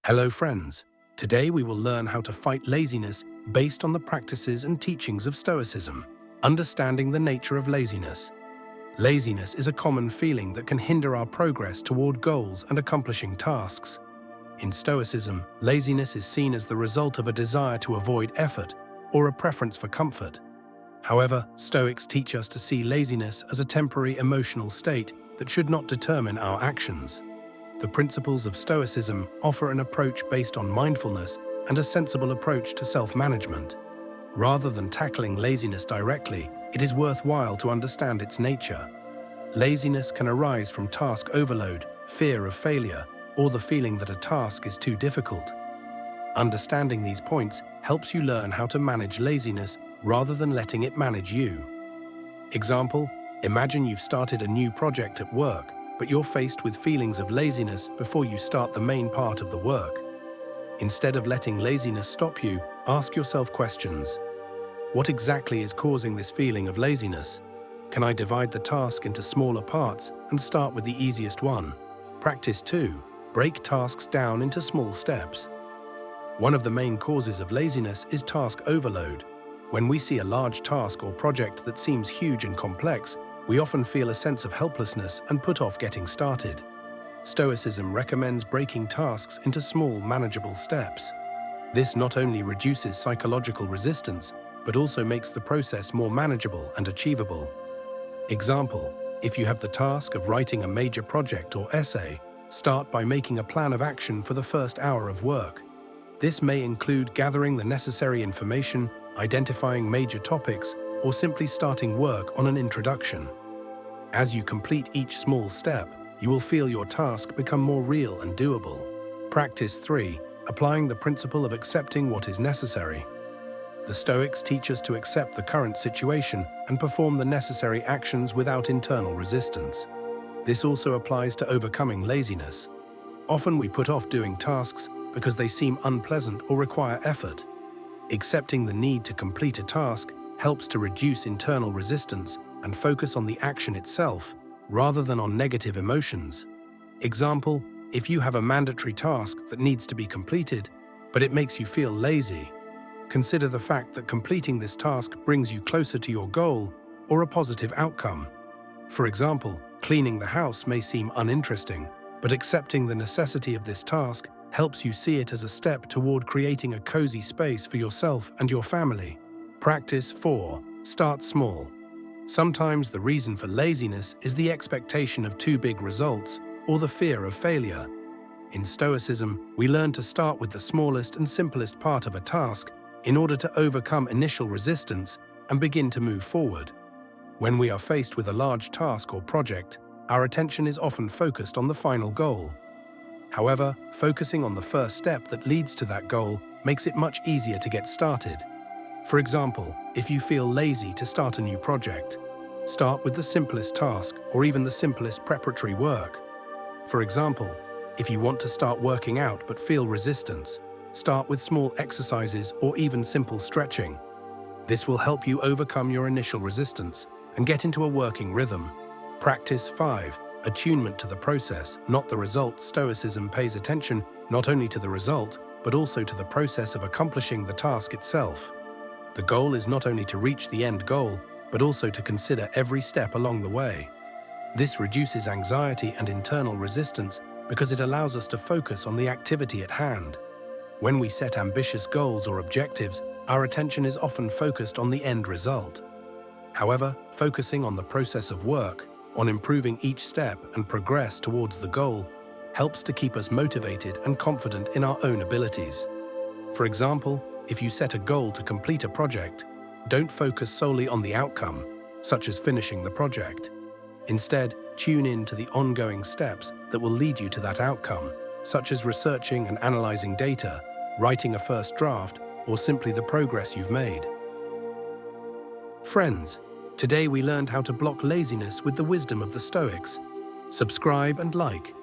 Hello friends, today we will learn how to fight laziness based on the practices and teachings of Stoicism. Understanding the nature of laziness. Laziness is a common feeling that can hinder our progress toward goals and accomplishing tasks. In Stoicism, laziness is seen as the result of a desire to avoid effort or a preference for comfort. However, Stoics teach us to see laziness as a temporary emotional state that should not determine our actions. The principles of Stoicism offer an approach based on mindfulness and a sensible approach to self-management. Rather than tackling laziness directly, it is worthwhile to understand its nature. Laziness can arise from task overload, fear of failure, or the feeling that a task is too difficult. Understanding these points helps you learn how to manage laziness rather than letting it manage you. Example: imagine you've started a new project at work, but you're faced with feelings of laziness before you start the main part of the work. Instead of letting laziness stop you, ask yourself questions. What exactly is causing this feeling of laziness? Can I divide the task into smaller parts and start with the easiest one? Practice 2. Break tasks down into small steps. One of the main causes of laziness is task overload. When we see a large task or project that seems huge and complex, we often feel a sense of helplessness and put off getting started. Stoicism recommends breaking tasks into small, manageable steps. This not only reduces psychological resistance, but also makes the process more manageable and achievable. Example: if you have the task of writing a major project or essay, start by making a plan of action for the first hour of work. This may include gathering the necessary information, identifying major topics, or simply starting work on an introduction. As you complete each small step, you will feel your task become more real and doable. Practice 3. Applying the principle of accepting what is necessary. The Stoics teach us to accept the current situation and perform the necessary actions without internal resistance. This also applies to overcoming laziness. Often we put off doing tasks because they seem unpleasant or require effort. Accepting the need to complete a task helps to reduce internal resistance and focus on the action itself, rather than on negative emotions. Example: if you have a mandatory task that needs to be completed, but it makes you feel lazy, consider the fact that completing this task brings you closer to your goal or a positive outcome. For example, cleaning the house may seem uninteresting, but accepting the necessity of this task helps you see it as a step toward creating a cozy space for yourself and your family. Practice 4. Start small. Sometimes the reason for laziness is the expectation of too big results or the fear of failure. In Stoicism, we learn to start with the smallest and simplest part of a task in order to overcome initial resistance and begin to move forward. When we are faced with a large task or project, our attention is often focused on the final goal. However, focusing on the first step that leads to that goal makes it much easier to get started. For example, if you feel lazy to start a new project, start with the simplest task or even the simplest preparatory work. For example, if you want to start working out but feel resistance, start with small exercises or even simple stretching. This will help you overcome your initial resistance and get into a working rhythm. Practice 5. Attunement to the process, not the result. Stoicism pays attention not only to the result, but also to the process of accomplishing the task itself. The goal is not only to reach the end goal, but also to consider every step along the way. This reduces anxiety and internal resistance because it allows us to focus on the activity at hand. When we set ambitious goals or objectives, our attention is often focused on the end result. However, focusing on the process of work, on improving each step and progress towards the goal, helps to keep us motivated and confident in our own abilities. For example, if you set a goal to complete a project, don't focus solely on the outcome, such as finishing the project. Instead, tune in to the ongoing steps that will lead you to that outcome, such as researching and analyzing data, writing a first draft, or simply the progress you've made. Friends, today we learned how to block laziness with the wisdom of the Stoics. Subscribe and like.